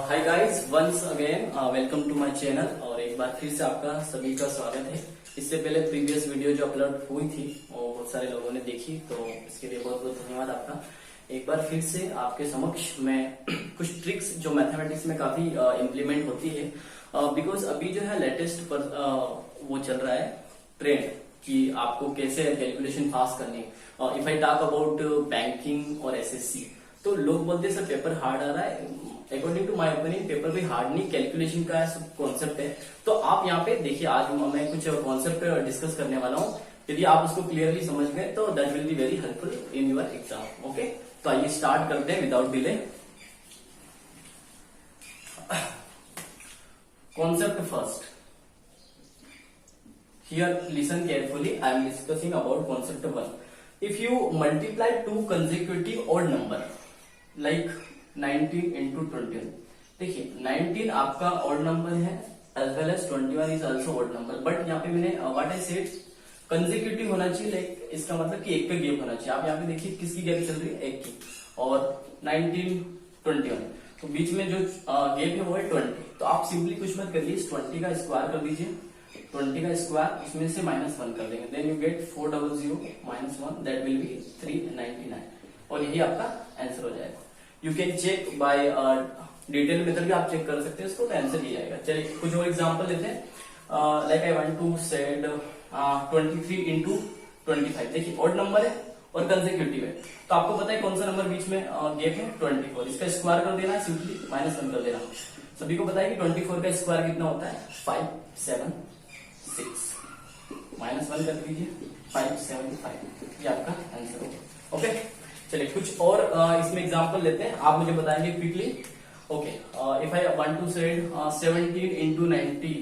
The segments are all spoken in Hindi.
Hi guys, once again welcome to my channel. और एक बार फिर से आपका सभी का स्वागत है। इससे पहले प्रीवियस वीडियो जो अपलोड हुई थी वो बहुत सारे लोगों ने देखी, तो इसके लिए बहुत बहुत धन्यवाद आपका। एक बार फिर से आपके समक्ष मैं कुछ ट्रिक्स जो मैथमेटिक्स में काफी इम्प्लीमेंट होती है, बिकॉज अभी जो है लेटेस्ट पर वो चल रहा है ट्रेंड कि आपको कैसे कैलकुलेशन पास करनी है। If I talk about banking और एसएससी, तो लोग बोलते हैं सर पेपर हार्ड आ रहा है। According to my opinion paper भी हार्ड नहीं, कैलकुलेशन का कॉन्सेप्ट है। तो आप यहाँ पे देखिए, आज मैं कुछ कॉन्सेप्ट डिस्कस करने वाला हूँ। यदि आप उसको क्लियरली समझ गए तो that will be very helpful in your exam. Okay, तो आइए स्टार्ट करते हैं without delay. Concept first, here listen carefully, I am discussing about concept 1. If you multiply two consecutive odd number like 19 into 21, देखिए 19 आपका odd number है as well as 21 is also odd number, but यहाँ पे मैंने what I said consecutive होना चाहिए, like इसका मतलब कि एक का गैप होना चाहिए। आप यहाँ पे देखिए किसकी गैप चल रही है, एक की, और 19 21 तो बीच में जो गैप है वो है 20। तो आप सिंपली कुछ मत करिए, इस 20 का स्क्वायर कर दीजिए, 20 का स्क्वायर इसमें से -1 कर देंगे, then you get 400 - 1 that will be 399, और यही आपका आंसर हो जाएगा। You can check by detail method भी आप चेक कर सकते हैं इसको, तो आंसर ये आएगा। चलिए कुछ और एग्जांपल लेते हैं। Like I want to said 23 into 25, देखिए ऑड नंबर है और कंसेक्यूटिव है, तो आपको पता है कौन सा नंबर बीच में गैप है, 24। इसका स्क्वायर कर देना, सिंपली -1 कर देना। सभी को पता है कि 24 का स्क्वायर कितना होता है, 5 7 6 -1 कर दीजिए, 575, ये आपका आंसर होगा। ओके, चलिए कुछ और इसमें एग्जांपल लेते हैं, आप मुझे बताएंगे quickly. Okay, if I want to said 17 into 90,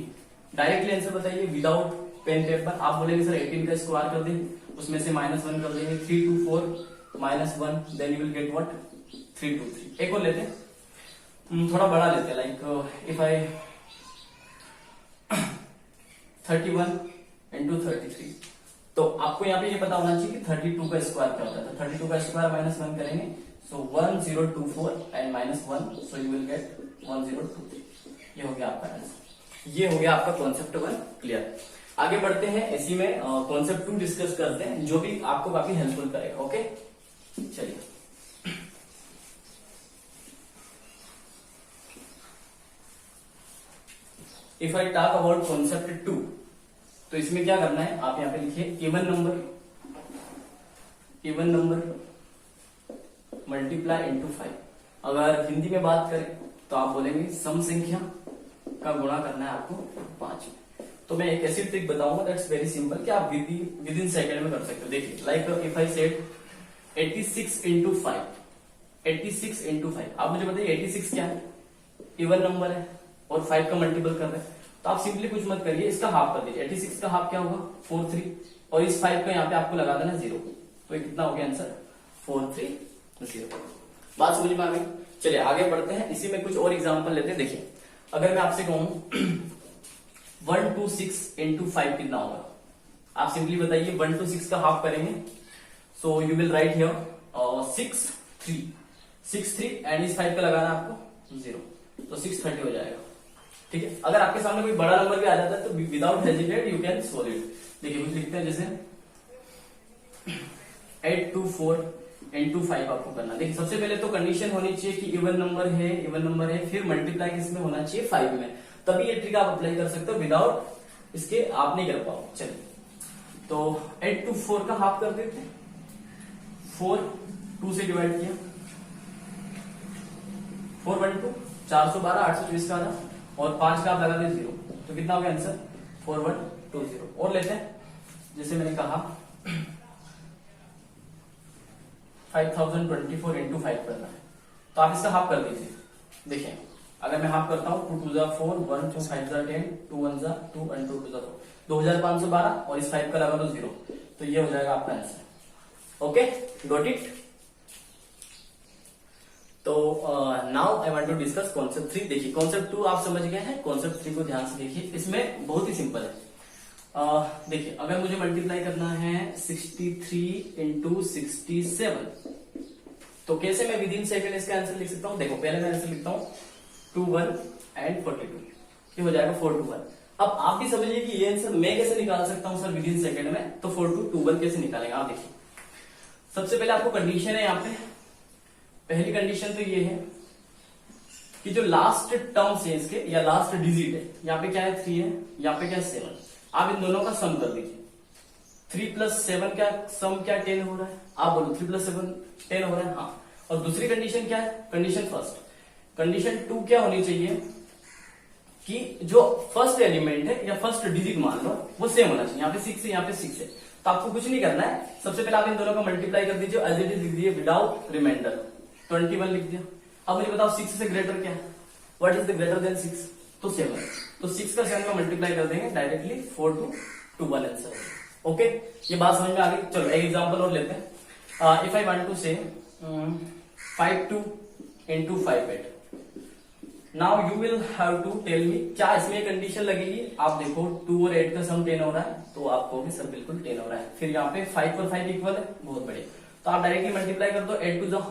directly answer बताइए विदाउट पेन पेपर। आप बोलेंगे सर 18 का स्क्वायर कर दें, उसमें से -1 कर देंगे, 3 2 4 -1, then you will get what 323। एक और लेते हैं, थोड़ा बड़ा लेते हैं, लाइक इफ आई 31 into 33, तो आपको यहाँ पे ये पता होना चाहिए कि 32 का स्क्वायर क्या होता है। तो 32 का स्क्वायर -1 करेंगे, सो 1024 and -1, so you will gate 1023। ये हो गया आपका आंसर, ये हो गया आपका कॉन्सेप्ट 1 क्लियर। आगे बढ़ते हैं, इसी में कॉन्सेप्ट 2 डिस्कस करते हैं, जो भी आपको काफी हेल्पफुल करेगा। ओके, चलिए if I talk about concept 2, तो इसमें क्या करना है, आप यहाँ पे लिखिए इवन नंबर मल्टीप्लाई इनटू 5। अगर हिंदी में बात करें तो आप बोलेंगे सम संख्या का गुणा करना है आपको 5 में। तो मैं एक ऐसी ट्रिक बताऊंगा दैट्स वेरी सिंपल कि आप विद इन सेकेंड में कर सकते हो। देखिए like if I said 86 into 5, 86 into 5, आप मुझे बताइए 86 क्या है, इवन नंबर है और 5 का मल्टीपल कर रहे हैं, तो आप सिंपली कुछ मत करिए, इसका हाफ कर दीजिए। 86 का हाफ क्या होगा, 43, और इस 5 का यहाँ पे आपको लगा देना 0, तो ये कितना हो गया आंसर, 430। बात समझ में आ गई। चलिए आगे बढ़ते हैं, इसी में कुछ और एग्जांपल लेते हैं। देखिए अगर मैं आपसे कहूं 126 into 5 कितना होगा, आप सिंपली बताइए 126 का हाफ करेंगे, so you will write here 6 3 and इस 5 का लगाना आपको 0, तो 630 हो जाएगा। ठीक है, अगर आपके सामने कोई बड़ा नंबर भी आ जाता है तो without hesitate you can solve it. देखिए कुछ लिखते हैं, जैसे 824 into 5 आपको करना। देखिए सबसे पहले तो कंडीशन होनी चाहिए कि इवन नंबर है, फिर मल्टीप्लाई किसमें होना चाहिए, 5 में, तभी ये ट्रिक आप अप्लाई कर सकते हो, विदाउट इसके आप नहीं कर पाओ। चलिए तो 824 का हाफ कर देते हैं, 4 2 से डिवाइड किया, 4 1 2 412 824 का आधा, और 5 का आप लगा दे 0, तो कितना हो गया आंसर 4120। और लेते हैं, जैसे मैंने कहा 5024 into 5 करना है, तो आप इसका हाफ कर दीजिए। देखिए अगर मैं हाफ करता हूं 2 2 जा 4 1 2 5 जा 10 2 1 जा 2 and 2 2 जा 4, 2512, और इस 5 का लगा दो 0, तो ये हो जाएगा आपका आंसर। Okay, got it. तो now I want to discuss concept 3। देखिए कॉन्सेप्ट 2 आप समझ गए हैं, कॉन्सेप्ट 3 को ध्यान से देखिए, इसमें बहुत ही सिंपल है। देखिए अगर मुझे मल्टीप्लाई करना है 63 into 67, तो कैसे मैं विद इन सेकंड इसका आंसर लिख सकता हूं। देखो पहले मैं आंसर लिखता हूं 2 1 एंड 42, ये हो जाएगा 4 2 1। अब आप भी समझिए कि ये आंसर मैं कैसे निकाल सकता हूं सर विद इन सेकेंड में, तो 4 2 2 1 कैसे निकालेंगे आप देखिए। सबसे पहले आपको कंडीशन है यहाँ पे, पहली कंडीशन तो ये है कि जो लास्ट टर्म है इसके या लास्ट डिजिट है, यहाँ पे क्या है 3 है, यहाँ पे क्या है 7, आप इन दोनों का सम कर दीजिए। 3 + 7 का सम क्या 10 हो रहा है, आप बोलो 3 + 7 10 हो रहा है, हाँ। और दूसरी कंडीशन क्या है, कंडीशन फर्स्ट, कंडीशन 2 क्या होनी चाहिए कि जो फर्स्ट एलिमेंट है या फर्स्ट डिजिट मान लो वो सेम होना चाहिए। यहाँ पे 6 है, यहाँ पे 6 है, तो आपको कुछ नहीं करना है, सबसे पहले आप इन दोनों का मल्टीप्लाई कर दीजिए, एज इट इज लिख दीजिए विदाउट रिमाइंडर, 21 लिख दिया। अब मुझे बताओ 6 से ग्रेटर क्या है, what is the greater than 6, तो 7, तो 6 का 7 में मल्टीप्लाई कर देंगे डायरेक्टली 4 2 2 1 आंसर। ओके, ये बात समझ में आ गई। चलो एक एग्जांपल और लेते हैं। इफ आई वांट टू से 5 2 into 5 8, now you will have to tell me क्या इसमें कंडीशन लगेगी। आप देखो 2 और 8 का सम 10 हो रहा है, तो आप कहोगे सर बिल्कुल 10 हो रहा है। फिर यहाँ पे 5 और 5 इक्वल है, बहुत बढ़िया, तो आप डायरेक्टली मल्टीप्लाई कर दो, 8 2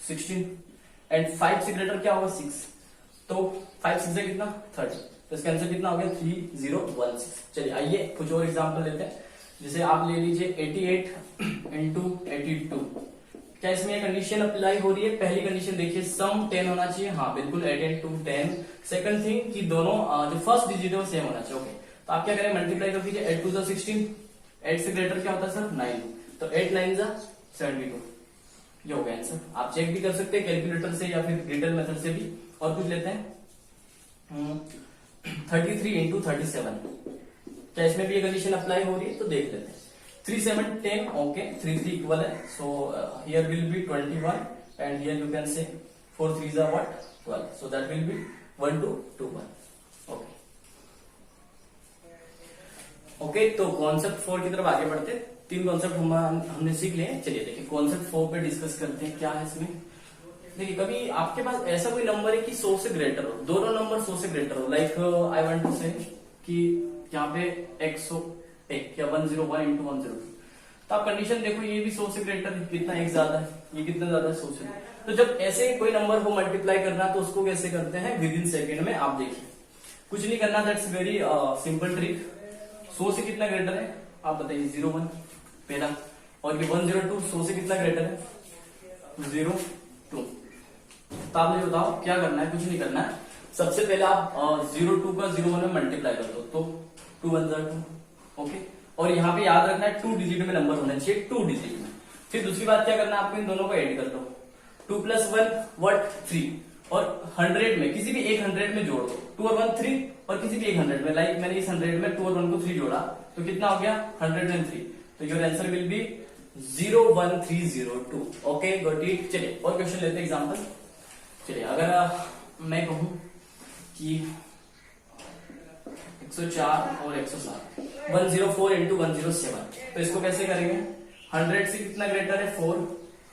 16 एंड 5 से ग्रेटर क्या होगा 6, तो 5 6 से कितना 30, तो इसका आंसर कितना हो गया 3016। चलिए आइए कुछ और एग्जांपल लेते हैं, जैसे आप ले लीजिए 88 into 82, क्या इसमें कंडीशन अप्लाई हो रही है। पहली कंडीशन देखिए सम 10 होना चाहिए, हाँ बिल्कुल 8 into 10। सेकंड थिंग कि दोनों जो फर्स्ट डिजिट है वो सेम होना चाहिए। ओके, तो आप क्या करें मल्टीप्लाई कर दीजिए, 8 2 16, 8 से ग्रेटर क्या होता है सर 9, तो 8 9 72, ये हो गया आंसर। आप चेक भी कर सकते हैं कैलकुलेटर से या फिर ग्रिडल मेथड से भी। और कुछ लेते हैं 33 into 37, क्या इसमें भी ये कंडीशन अप्लाई हो रही है, तो देख लेते हैं। 3 7 10, ओके 3 3 इक्वल है, so here will be 21 and here you can say 4 3 are what 12, so that will be 1 2 2 1। Okay okay, तो कॉन्सेप्ट 4 की तरफ आगे बढ़ते हैं। 3 कॉन्सेप्ट हमने सीख लिए। चलिए देखिए कॉन्सेप्ट 4 पे डिस्कस करते हैं क्या है इसमें। देखिए कभी आपके पास ऐसा कोई नंबर है कि 100 से ग्रेटर हो, दोनों नंबर 100 से ग्रेटर हो, लाइक आई वांट टू से कि यहाँ पे 101 या 101 into 102, तो आप कंडीशन देखो ये भी 100 से ग्रेटर है, कितना एक ज्यादा है, ये कितना ज्यादा है 100 से। तो जब ऐसे कोई नंबर को मल्टीप्लाई करना तो उसको कैसे करते हैं विद इन सेकेंड में। आप देखिए कुछ नहीं करना, दैट्स वेरी सिंपल ट्रिक। 100 से कितना ग्रेटर है आप बताइए, 01 पहला, और ये 102 100 से कितना ग्रेटर है 02। तो आप मुझे बताओ क्या करना है, कुछ नहीं करना है, सबसे पहले आप 02 का 01 में मल्टीप्लाई कर दो, तो 2 1 2, ओके। और यहाँ पे याद रखना है 2 डिजिट में नंबर होना चाहिए, 2 डिजिट में। फिर दूसरी बात क्या करना है, आपको इन दोनों को ऐड कर दो, 2 + 1 व्हाट 3, और 100 में किसी भी एक 100 में जोड़ दो, 2 और 1 3, और किसी भी एक 100 में, लाइक मैंने इस 100 में 2 और 1 को 3 जोड़ा, तो कितना हो गया 103, तो your answer will be 01302। Okay got it. चलिए और क्वेश्चन लेते हैं एग्जांपल। चलिए अगर मैं कहूं कि 104 और 107, 104 into 107, तो इसको कैसे करेंगे, 100 से कितना ग्रेटर है 4,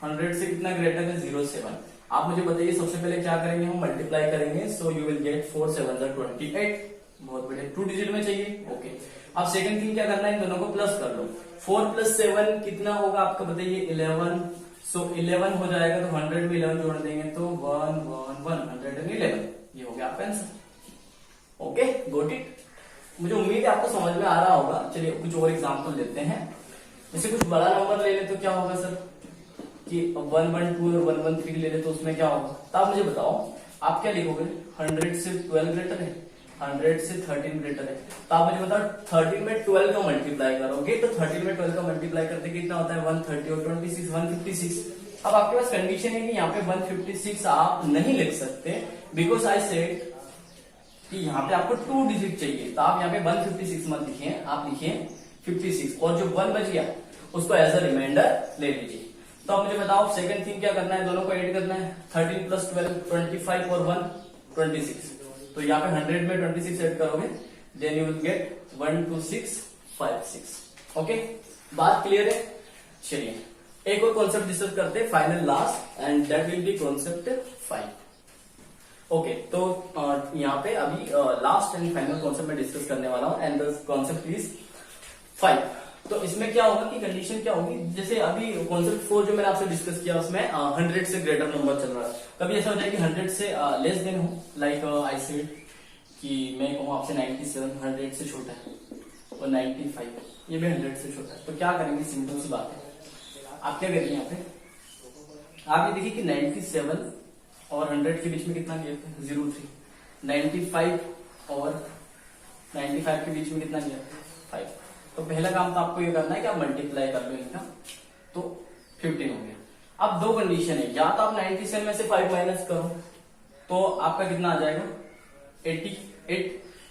100 से कितना ग्रेटर है 07। आप मुझे बताइए सबसे पहले क्या करेंगे, हम मल्टीप्लाई करेंगे, सो यू विल गेट 4 7 28। बहुत बढ़िया, 2 डिजिट में चाहिए, ओके। अब सेकंड थिंग क्या करना है, इन दोनों को प्लस कर लो, 4 + 7 कितना होगा आपका बताइए 11, सो 11 हो जाएगा, तो 100 में 11 जोड़ देंगे तो 1 1 111, ये हो गया आपका आंसर। Okay got it. मुझे उम्मीद है आपको समझ में आ रहा होगा। चलिए कुछ और एग्जांपल लेते हैं, जैसे कुछ बड़ा नंबर ले ले तो क्या होगा सर कि 112 और 113 ले ले तो उसमें क्या होगा, तो आप मुझे बताओ आप क्या लिखोगे, 100 से 12 ग्रेटर है, 100 से 13 ग्रेटर है, तो आप मुझे बताओ 13 में 12 का मल्टीप्लाई करोगे, तो 13 में 12 का मल्टीप्लाई करते कितना होता है 130 और 26 156। अब आपके पास कंडीशन है कि यहाँ पे 156 आप नहीं लिख सकते, बिकॉज आई सेड कि यहाँ पे आपको 2 डिजिट चाहिए, तो आप यहाँ पे 156 मत लिखिए, आप लिखिए 56, और जो 1 बच गया उसको एज अ रिमाइंडर ले लीजिए। तो आप मुझे बताओ सेकंड थिंग क्या करना है, दोनों को ऐड करना है, 13 + 12 25 और 1 26, तो यहाँ पे 100 में 26 ऐड करोगे, then you will get 12656। Okay, बात क्लियर है। चलिए एक और कॉन्सेप्ट डिस्कस करते हैं, final last, and that will be concept 5। Okay, तो यहाँ पे अभी लास्ट एंड फाइनल कॉन्सेप्ट में डिस्कस करने वाला हूं, एंड द कॉन्सेप्ट इज 5। तो इसमें क्या होगा कि कंडीशन क्या होगी, जैसे अभी कॉन्सेप्ट 4 जो मैंने आपसे डिस्कस किया उसमें 100 से ग्रेटर नंबर चल रहा है। कभी ऐसा हो जाए कि 100 से लेस देन हो, लाइक आई सेड कि मैं कहूँ आपसे 97 100 से छोटा है और 95 ये भी 100 से छोटा है, तो क्या करेंगे, सिंपल सी बात है, आप क्या करेंगे यहाँ पे, आप ये देखिए कि 97 और 100 के बीच में कितना गैप है, 03, 95 और 95 के बीच में कितना गैप है, 5। तो पहला काम तो आपको ये करना है कि आप मल्टीप्लाई कर लो इनका, तो 15 हो गया। अब दो कंडीशन है, या तो आप 97 में से 5 माइनस करो तो आपका कितना आ जाएगा 88,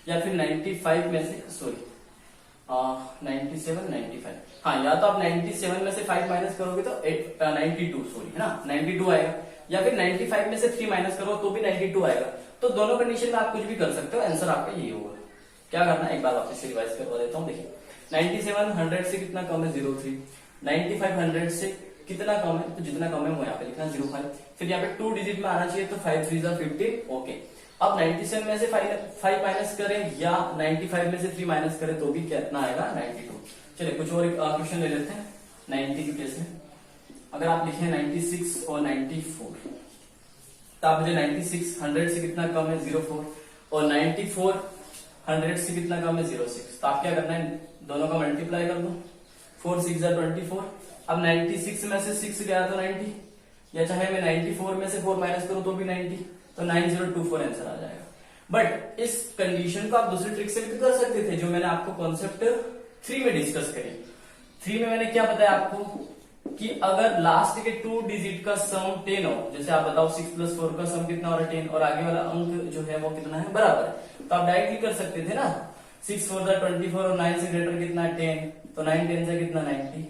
या फिर 95 में से 97 95, हाँ, या तो आप 97 में से 5 माइनस करोगे तो 92 है ना, 92 आएगा, या फिर 95 में से 3 माइनस करो तो भी 92 आएगा। तो दोनों कंडीशन में आप कुछ भी कर सकते हो, आंसर आपका यही होगा। क्या करना है, एक बार वापस से रिवाइज करवा देता हूँ। देखिए 97 100 से कितना कम है, 03, 95 100 से कितना कम है, तो जितना कम है वो यहाँ पे लिखना 05, फिर यहाँ पे 2 डिजिट में आना चाहिए, तो 5 3 15, ओके। अब 97 में से 5 माइनस करें या 95 में से 3 माइनस करें तो भी कितना आएगा 92। चलिए कुछ और क्वेश्चन ले लेते हैं 90 के केस में। अगर आप लिखे 96 और 94, तो आप मुझे 96 100 से कितना कम है 04, और 94 100 से कितना कम है 06, तो आप क्या करना है, दोनों का मल्टीप्लाई कर दो, 4 6 24। अब 96 में से 6 गया तो 90, या चाहे मैं 94 में से 4 माइनस करूं तो भी 90, तो 9024 आंसर आ जाएगा। बट इस कंडीशन को आप दूसरी ट्रिक से भी कर सकते थे, जो मैंने आपको कॉन्सेप्ट 3 में डिस्कस करी। 3 में मैंने क्या बताया आपको कि अगर लास्ट के 2 डिजिट का सम 10 हो, जैसे आप बताओ 6 + 4 का सम कितना हो रहा है 10, और आगे वाला अंक जो है वो कितना है बराबर है, तो आप डायरेक्टली कर सकते थे ना, 6 4 24 और 9 से ग्रेटर कितना है 10, तो 9 10 से कितना 90,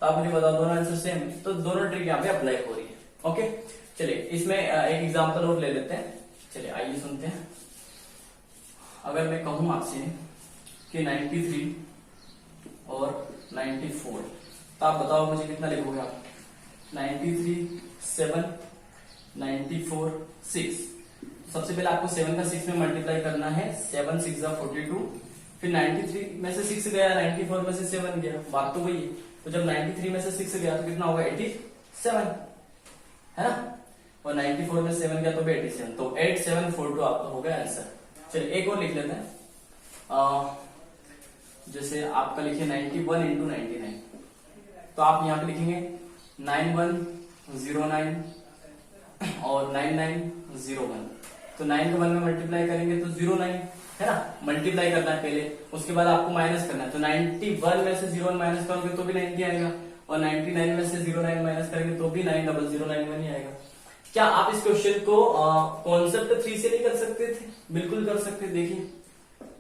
तो आप मुझे बताओ दोनों आंसर सेम, तो दोनों ट्रिक यहाँ पे अप्लाई हो रही है। ओके, चलिए इसमें एक एग्जांपल और ले लेते हैं, चलिए आइए सुनते हैं। अगर मैं कहूं आपसे कि 93 और 94, तो आप बताओ मुझे कितना लिखोगे आप, 93 7 94 6। सबसे पहले आपको 7 का 6 में मल्टीप्लाई करना है, 7 6 42, फिर 93 में से 6 गया, 94 में से 7 गया, बात तो वही है। तो जब 93 में से 6 गया तो कितना होगा 87, है ना, और 94 में 7 गया तो भी 87, तो 8742 आपका हो गया आंसर। चलिए एक और लिख लेते हैं, जैसे आपका लिखिए 91 इंटू 99, तो आप यहाँ पे लिखेंगे 9109 और 9901, तो 9 को 1 में मल्टीप्लाई करेंगे तो 09, है ना, मल्टीप्लाई करना है पहले, उसके बाद आपको माइनस करना है, तो 91 में से 01 माइनस करोगे तो भी 90 आएगा, और 99 में से 09 माइनस करेंगे तो भी 90091 ही आएगा। क्या आप इस क्वेश्चन को कॉन्सेप्ट 3 से नहीं कर सकते थे? बिल्कुल कर सकते। देखिए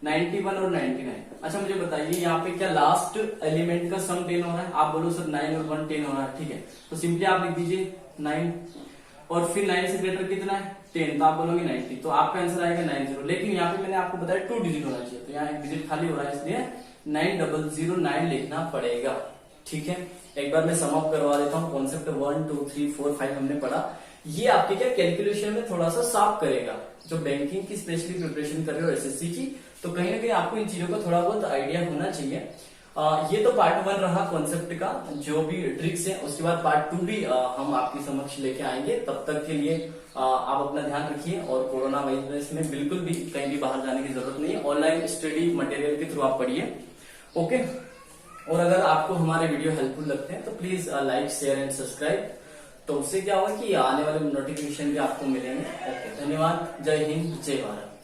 91 और 99, अच्छा मुझे बताइए यहाँ पे क्या लास्ट एलिमेंट का सम 10 हो रहा है? आप बोलो सर 9 और 1 10 हो रहा है, ठीक है, तो सिंपली आप लिख दीजिए 9, और फिर 9 से ग्रेटर कितना है 10, तो आप बोलोगे 90, तो आपका आंसर आएगा 90। लेकिन यहाँ पे मैंने आपको बताया 2 डिजिट होना चाहिए, तो यहाँ एक डिजिट खाली हो रहा है, इसलिए 9009 लिखना पड़ेगा। ठीक है, एक बार मैं सम अप करवा देता हूँ। कॉन्सेप्ट 1 2 3 4 5 हमने पढ़ा, ये आपके क्या कैलकुलेशन में थोड़ा सा साफ करेगा। जो बैंकिंग की स्पेशली प्रिपरेशन कर रहे हो एसएससी की, तो कहीं ना कहीं आपको इन चीजों का थोड़ा बहुत आइडिया होना चाहिए। ये तो पार्ट 1 रहा कॉन्सेप्ट का, जो भी ट्रिक्स है, उसके बाद पार्ट 2 भी हम आपके समक्ष लेके आएंगे। तब तक के लिए आप अपना ध्यान रखिए, और कोरोना वायरस में बिल्कुल भी कहीं भी बाहर जाने की जरूरत नहीं है, ऑनलाइन स्टडी मटेरियल के थ्रू आप पढ़िए। ओके, और अगर आपको हमारे वीडियो हेल्पफुल लगते हैं तो please like share and subscribe, तो उससे क्या होगा कि आने वाले नोटिफिकेशन भी आपको मिलेंगे। ओके, धन्यवाद, जय हिंद, जय भारत।